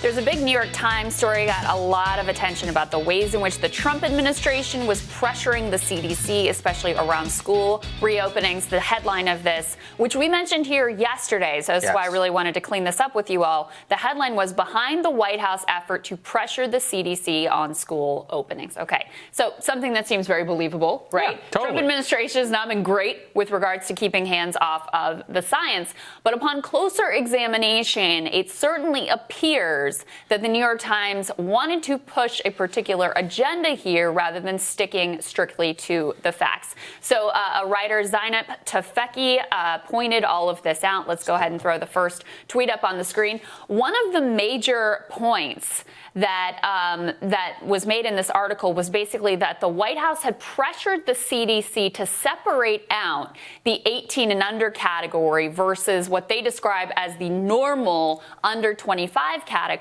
There's a big New York Times story got a lot of attention about the ways in which the Trump administration was pressuring the CDC, especially around school reopenings. The headline of this, which we mentioned here yesterday, so that's why I really wanted to clean this up with you all. The headline was "Behind the White House Effort to Pressure the CDC on School Openings." Okay, so something that seems very believable, right? Yeah, totally. Trump administration has not been great with regards to keeping hands off of the science, but upon closer examination, it certainly appears that the New York Times wanted to push a particular agenda here rather than sticking strictly to the facts. So a writer, Zainab Tafeki, pointed all of this out. Let's go ahead and throw the first tweet up on the screen. One of the major points that was made in this article was basically that the White House had pressured the CDC to separate out the 18 and under category versus what they describe as the normal under 25 category.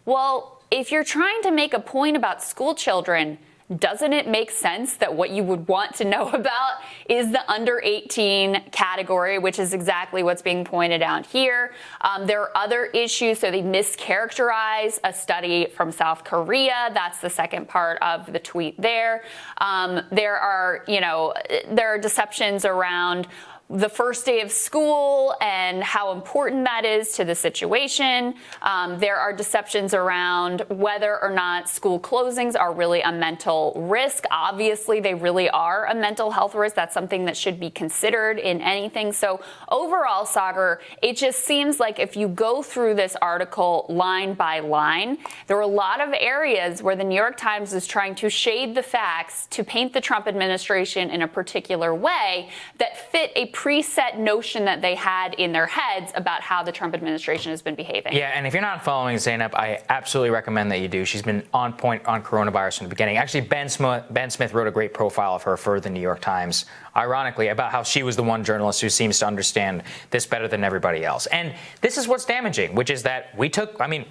Well, if you're trying to make a point about school children, doesn't it make sense that what you would want to know about is the under 18 category, which is exactly what's being pointed out here? There are other issues. So they mischaracterize a study from South Korea. That's the second part of the tweet there. There are deceptions around the first day of school and how important that is to the situation. There are deceptions around whether or not school closings are really a mental risk. Obviously, they really are a mental health risk. That's something that should be considered in anything. So overall, Saagar, it just seems like if you go through this article line by line, there were a lot of areas where the New York Times is trying to shade the facts to paint the Trump administration in a particular way that fit a preset notion that they had in their heads about how the Trump administration has been behaving. Yeah, and if you're not following Zainab, I absolutely recommend that you do. She's been on point on coronavirus from the beginning. Actually, Ben Smith wrote a great profile of her for the New York Times, ironically, about how she was the one journalist who seems to understand this better than everybody else. And this is what's damaging, which is that we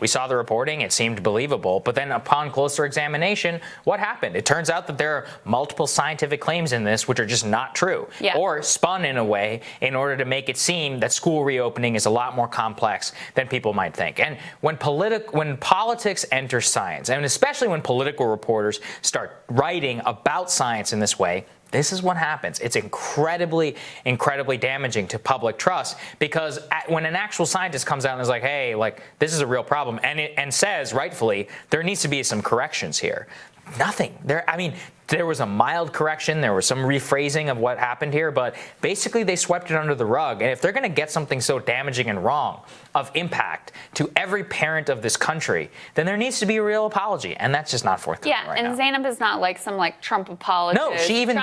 saw the reporting, it seemed believable, but then upon closer examination, what happened? It turns out that there are multiple scientific claims in this which are just not true, or spun in a way in order to make it seem that school reopening is a lot more complex than people might think. And when politics enter science, and especially when political reporters start writing about science in this way, this is what happens. It's incredibly, incredibly damaging to public trust, because when an actual scientist comes out and is like, hey, this is a real problem, and says, rightfully, there needs to be some corrections here. Nothing. There was a mild correction. There was some rephrasing of what happened here, but basically they swept it under the rug. And if they're going to get something so damaging and wrong of impact to every parent of this country, then there needs to be a real apology. And that's just not forthcoming right now. Yeah, and Zainab is not like some Trump apologist. No, she even,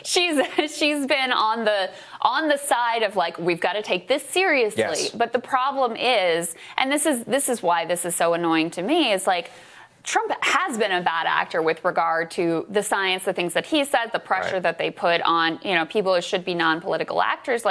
she's been on the side of we've got to take this seriously. Yes. But the problem is, and this is why this is so annoying to me, is Trump has been a bad actor with regard to the science, the things that he says, the pressure that they put on, people who should be non-political actors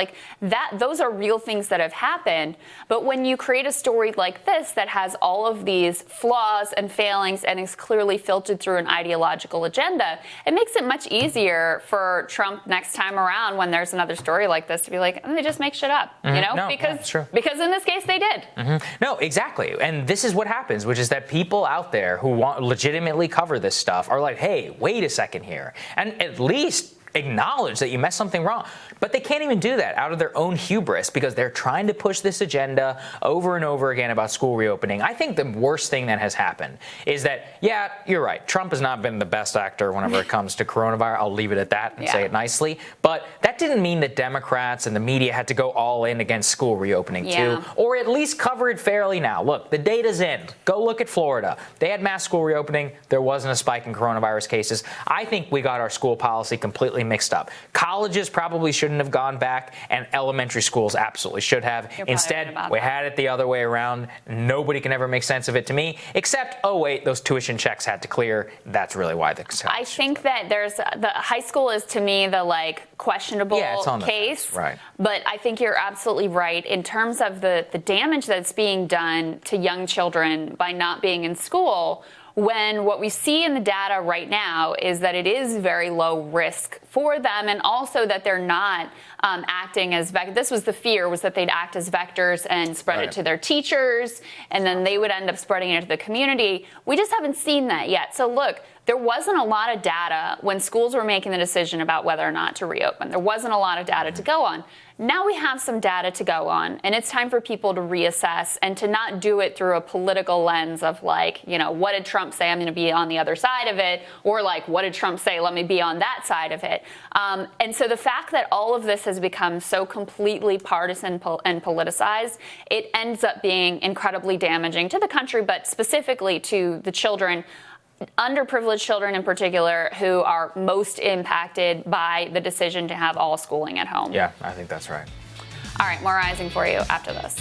those are real things that have happened. But when you create a story like this that has all of these flaws and failings and is clearly filtered through an ideological agenda, it makes it much easier for Trump next time around when there's another story like this to be like, they just make shit up, because in this case they did. Mm-hmm. No, exactly. And this is what happens, which is that people out there who legitimately cover this stuff are like, hey, wait a second here, and at least acknowledge that you messed something wrong. But they can't even do that out of their own hubris, because they're trying to push this agenda over and over again about school reopening. I think the worst thing that has happened is that, yeah, you're right, Trump has not been the best actor whenever it comes to coronavirus. I'll leave it at that and say it nicely. But that didn't mean that Democrats and the media had to go all in against school reopening too, or at least cover it fairly now. Look, the data's in. Go look at Florida. They had mass school reopening. There wasn't a spike in coronavirus cases. I think we got our school policy completely mixed up. Colleges probably shouldn't have gone back, and elementary schools absolutely should have. Instead, we had it the other way around. Nobody can ever make sense of it to me, except, oh wait, those tuition checks had to clear. That's really why I think that there's the high school is, to me, the questionable case. Right. But I think you're absolutely right in terms of the damage that's being done to young children by not being in school. when what we see in the data right now is that it is very low risk for them, and also that they're not acting as this was the fear, was that they'd act as vectors and spread it to their teachers, and then they would end up spreading it to the community. We just haven't seen that yet. So look, there wasn't a lot of data when schools were making the decision about whether or not to reopen. There wasn't a lot of data to go on. Now we have some data to go on, and it's time for people to reassess and to not do it through a political lens of like, you know, what did Trump say? I'm going to be on the other side of it, or like, what did Trump say? Let me be on that side of it. And so the fact that all of this has become so completely partisan and politicized, it ends up being incredibly damaging to the country, but specifically to the children, underprivileged children in particular, who are most impacted by the decision to have all schooling at home. Yeah, I think that's right. All right, more Rising for you after this.